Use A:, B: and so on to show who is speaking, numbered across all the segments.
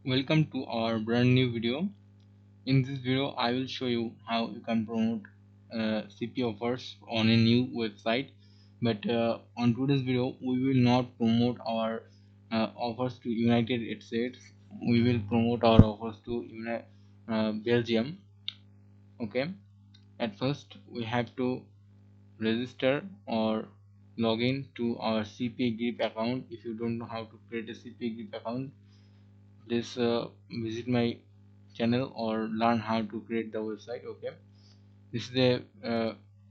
A: Welcome to our brand new video. In this video, I will show you how you can promote CPA offers on a new website. But on today's video, we will not promote our offers to United States. We will promote our offers to Belgium. Okay. At first, we have to register or log in to our CPA Grip account. If you don't know how to create a CPA Grip account, please visit my channel or learn how to create the website. Okay, this is the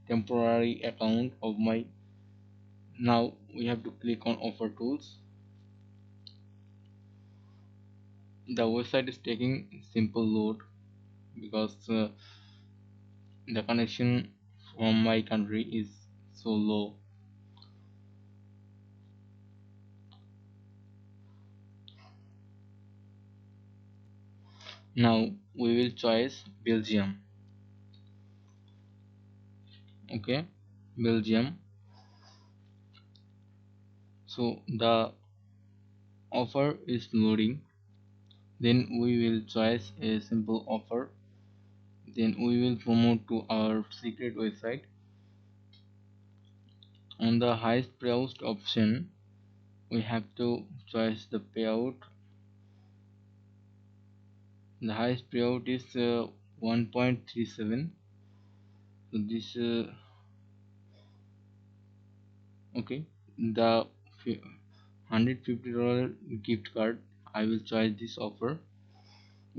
A: temporary account of my. Now we have to click on offer tools. The website is taking simple load because the connection from my country is so low. Now we will choose Belgium. Okay, Belgium. So the offer is loading. Then we will choose a simple offer. Then we will promote to our secret website. On the highest payout option, we have to choose the payout. The highest payout is 1.37. So this okay, the $150 gift card, I will choose this offer.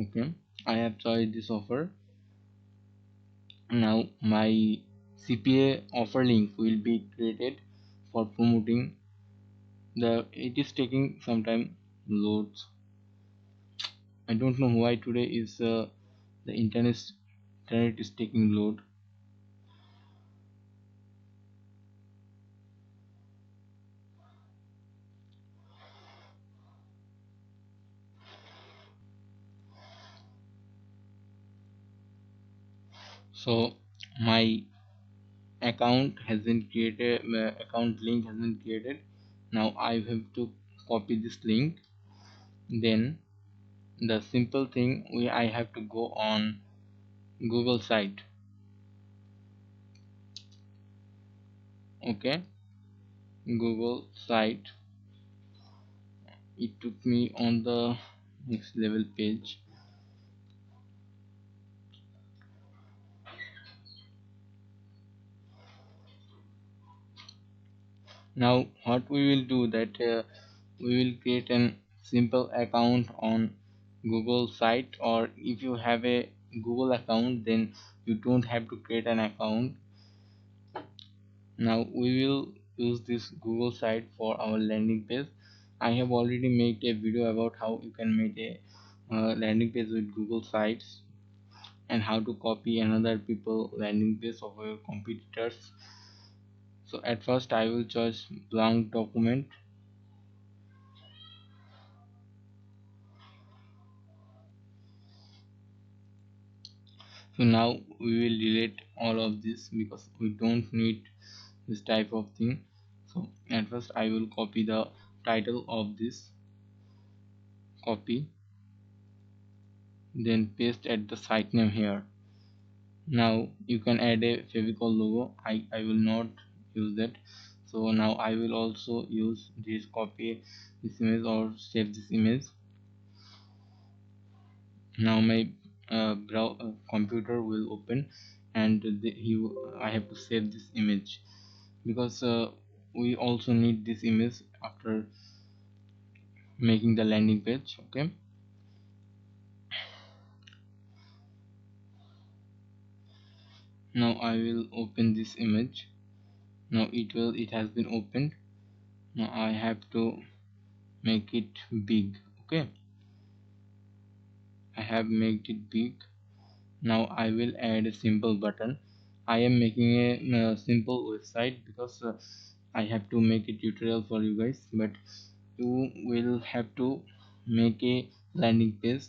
A: Okay, I have chosen this offer. Now my CPA offer link will be created for promoting. It is taking some time loads. I don't know why today is the internet is taking load. So my account has been created, my account link has been created. Now I have to copy this link. Then the simple thing, I have to go on Google site. Okay, Google site. It took me on the next level page. Now what we will do that we will create an simple account on Google site, or if you have a Google account, then you don't have to create an account. Now we will use this Google site for our landing page. I have already made a video about how you can make a landing page with Google sites, and how to copy another people landing page of your competitors. So at first I will choose blank document. So now we will delete all of this because we don't need this type of thing. So at first I will copy the title of this, copy, then paste at the site name here. Now you can add a favicol logo. I will not use that. So now I will also use this, copy this image or save this image. Now my computer will open, and I have to save this image because we also need this image after making the landing page. Okay, now I will open this image. Now it has been opened. Now I have to make it big. Okay, I have made it big. Now I will add a simple button. I am making a simple website because I have to make a tutorial for you guys, but you will have to make a landing page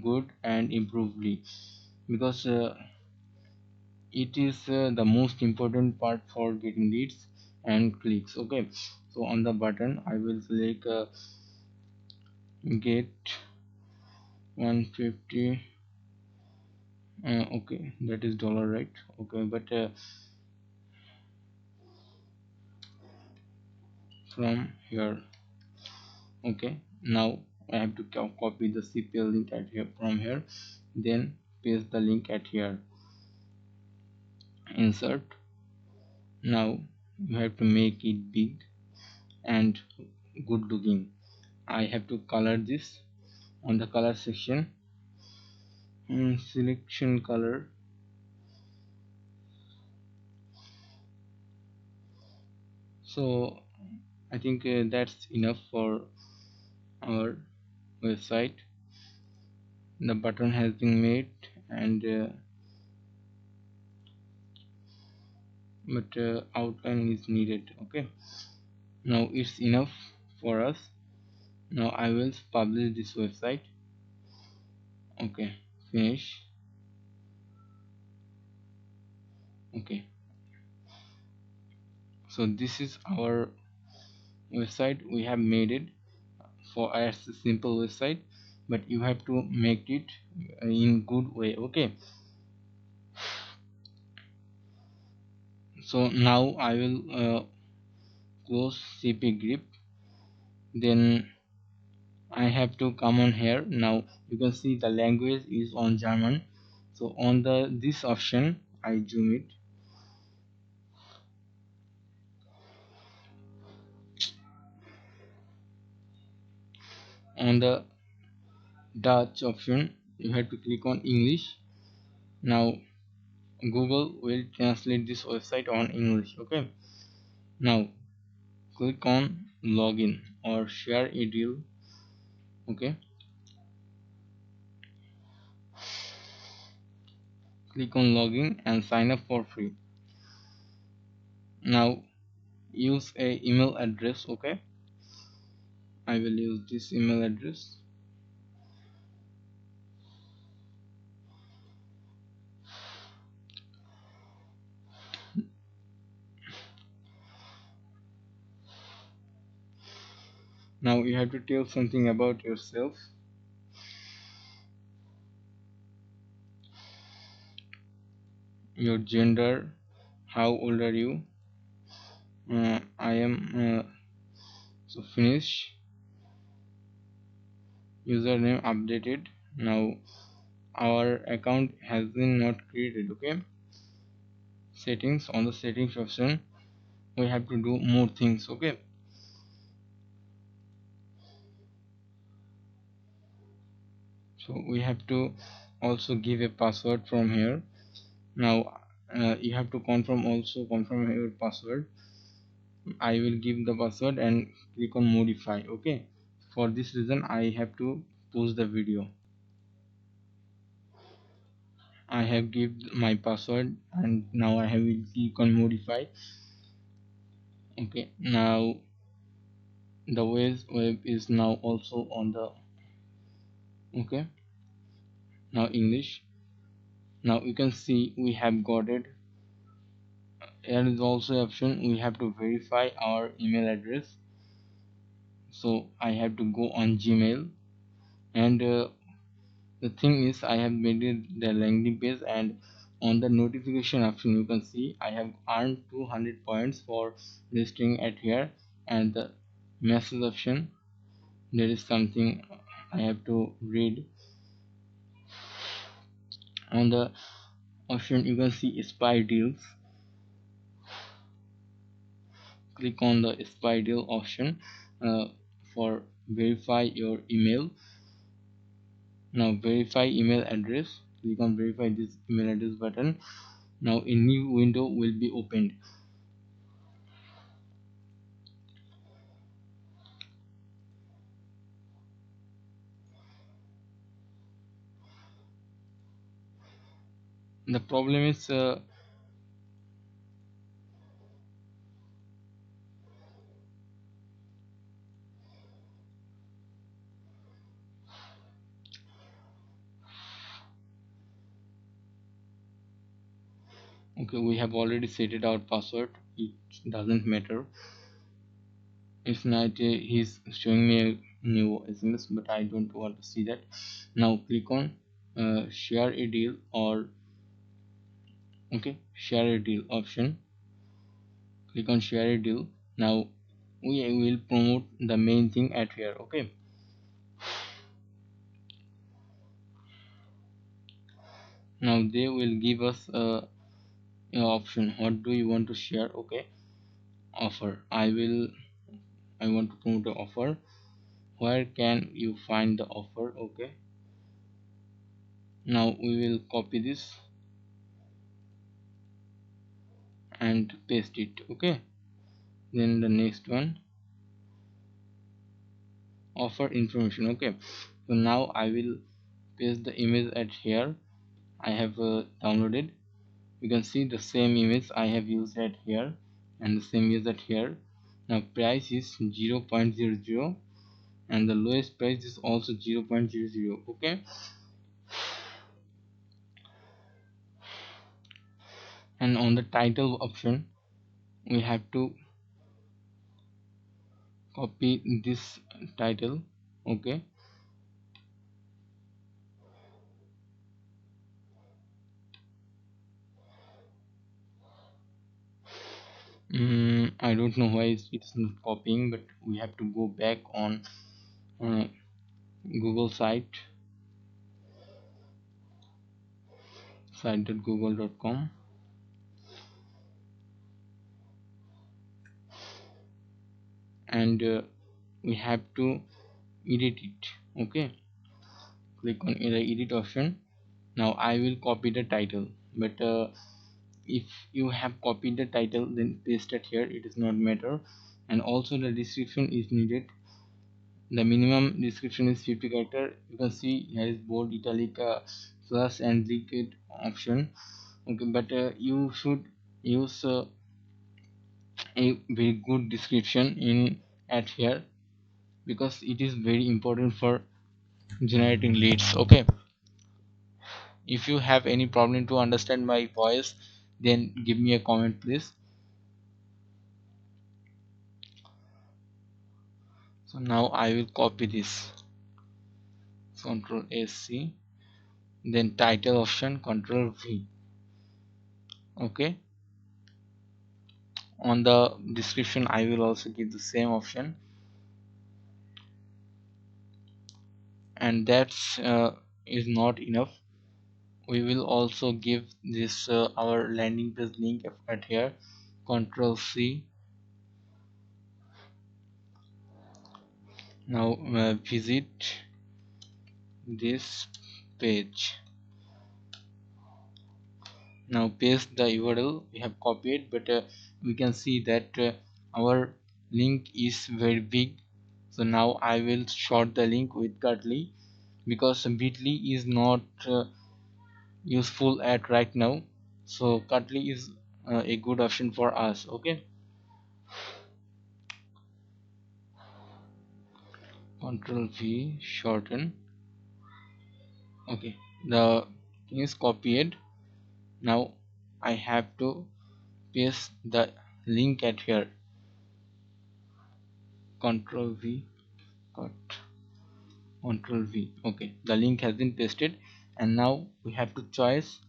A: good and improvely, because it is the most important part for getting leads and clicks. Okay, so on the button I will select get 150. Okay, that is dollar, right? Okay, but from here. Okay, now I have to copy the CPA link at here from here, then paste the link at here, insert. Now you have to make it big and good looking. I have to color this on the color section. Selection color. So I think that's enough for our website. The button has been made, and but outline is needed. Okay, now it's enough for us. Now I will publish this website. Okay, finish. Okay, so this is our website. We have made it for as a simple website, but you have to make it in good way. Okay, so now I will close CP grip, then I have to come on here. Now you can see the language is on German, so on the this option I zoom it. On the Dutch option you have to click on English. Now Google will translate this website on English. Okay, now click on login or share a deal. Okay, click on login and sign up for free. Now use a email address. Okay, I will use this email address. Now you have to tell something about yourself. Your gender, how old are you? I am so finish. Username updated. Now our account has been not created. Okay, settings. On the settings option we have to do more things. Okay, so we have to also give a password from here. Now you have to confirm your password. I will give the password and click on modify. Okay, for this reason I have to pause the video. I have given my password and now I have will click on modify. Okay, now the web is now also on the okay, now English. Now you can see we have got it. There is also option we have to verify our email address. So I have to go on Gmail, and the thing is I have made it the landing page, and on the notification option you can see I have earned 200 points for registering at here, and the message option there is something I have to read. On the option you can see spy deals. Click on the spy deal option for verify your email. Now verify email address. Click on verify this email address button. Now a new window will be opened. The problem is okay, we have already set it our password. It doesn't matter. It's not he's showing me new SMS, but I don't want to see that. Now click on share a deal, or okay, share a deal option. Click on share a deal. Now we will promote the main thing at here. Okay, now they will give us a option, what do you want to share? Okay, offer. I want to promote the offer. Where can you find the offer? Okay, now we will copy this and paste it. Okay, then the next one, offer information. Okay, so now I will paste the image at here. I have downloaded. You can see the same image I have used at here and the same image at here. Now price is 0.00 and the lowest price is also 0.00. Okay, and on the title option we have to copy this title. Okay, I don't know why it's not copying, but we have to go back on uh, Google site.google.com, and we have to edit it. Okay, click on the edit option. Now I will copy the title, but if you have copied the title then paste it here, it does not matter. And also the description is needed. The minimum description is 50 character. You can see here is bold, italic, plus and liquid option. Okay, but you should use a very good description in at here, because it is very important for generating leads. Okay, if you have any problem to understand my voice, then give me a comment please. So now I will copy this, Control AC, then title option, Control V. Okay, on the description I will also give the same option, and that's is not enough. We will also give this our landing page link at here, Control C. Now visit this page. Now paste the URL we have copied, but we can see that our link is very big. So now I will short the link with Curtly, because bit.ly is not useful at right now, so Curtly is a good option for us. Okay, Control V, shorten. Okay, the thing is copied. Now I have to paste the link at here, Control V, cut, Control V. Okay, the link has been pasted, and now we have to choose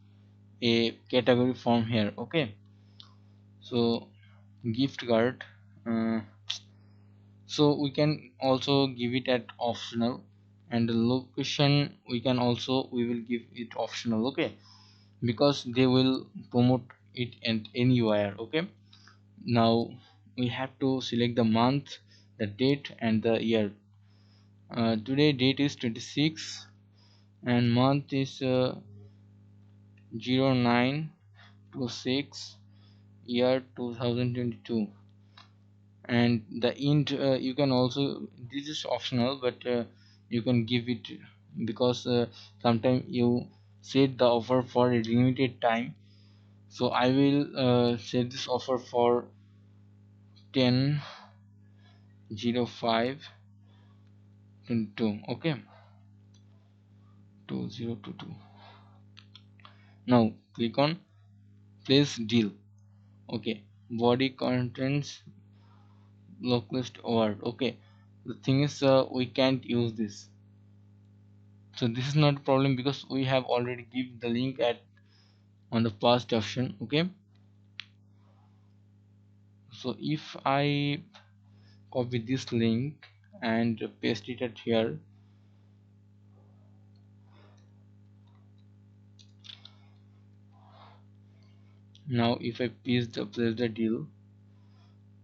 A: a category from here. Okay, so gift card, uh, so we can also give it at optional, and the location we will give it optional. Okay, because they will promote it at anywhere. Okay, now we have to select the month, the date and the year. Today date is 26 and month is 0926, year 2022, and the int you can also, this is optional, but you can give it, because sometimes you set the offer for a limited time. So I will set this offer for 10/05/22. Okay, 2022. Now click on place deal. Okay, body contents localist word. Okay, The thing is, we can't use this. So this is not a problem because we have already give the link at on the past option. Okay, so if I copy this link and paste it at here, now if I place the deal,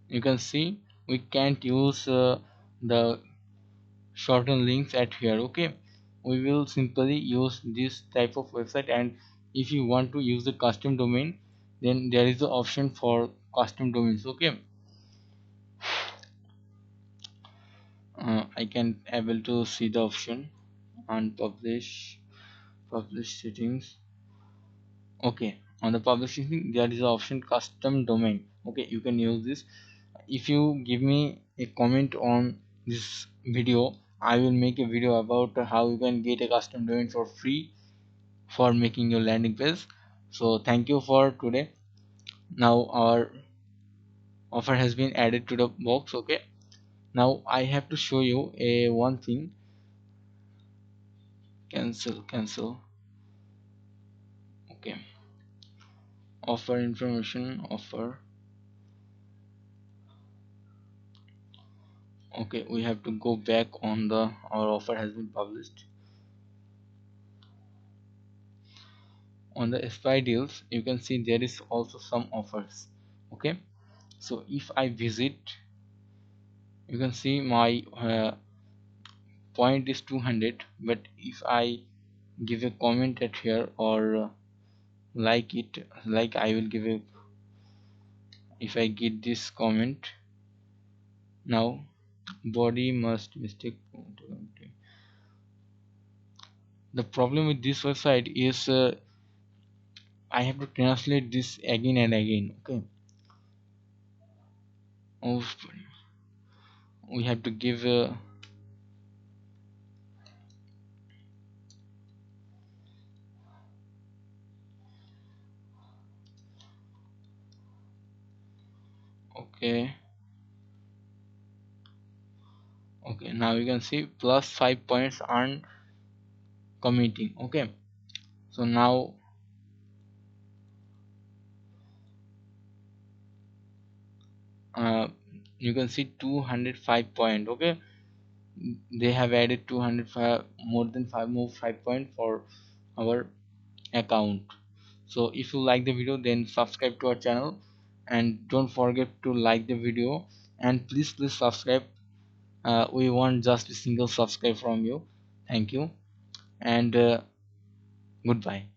A: you can see we can't use the shorten links at here. Okay, we will simply use this type of website, and if you want to use the custom domain, then there is the option for custom domains. Okay, I can able to see the option on publish settings. Okay, on the publish setting there is the option custom domain. Okay, you can use this. If you give me a comment on this video, I will make a video about how you can get a custom domain for free for making your landing page. So thank you for today. Now our offer has been added to the box. Okay, now I have to show you a one thing. Cancel. Okay, offer information, offer. Okay, we have to go back on the our offer has been published. On the spy deals you can see there is also some offers. Okay, so if I visit, you can see my point is 200, but if I give a comment at here or like it, like I will give a, if I get this comment, now body must mistake. The problem with this website is I have to translate this again and again. Okay, oh, we have to give okay. Okay, now you can see plus 5 points on committing. Okay, so now uh, you can see 205 point. Okay, they have added 205 more than 5 point for our account. So if you like the video, then subscribe to our channel and don't forget to like the video, and please subscribe. We want just a single subscribe from you. Thank you, and goodbye.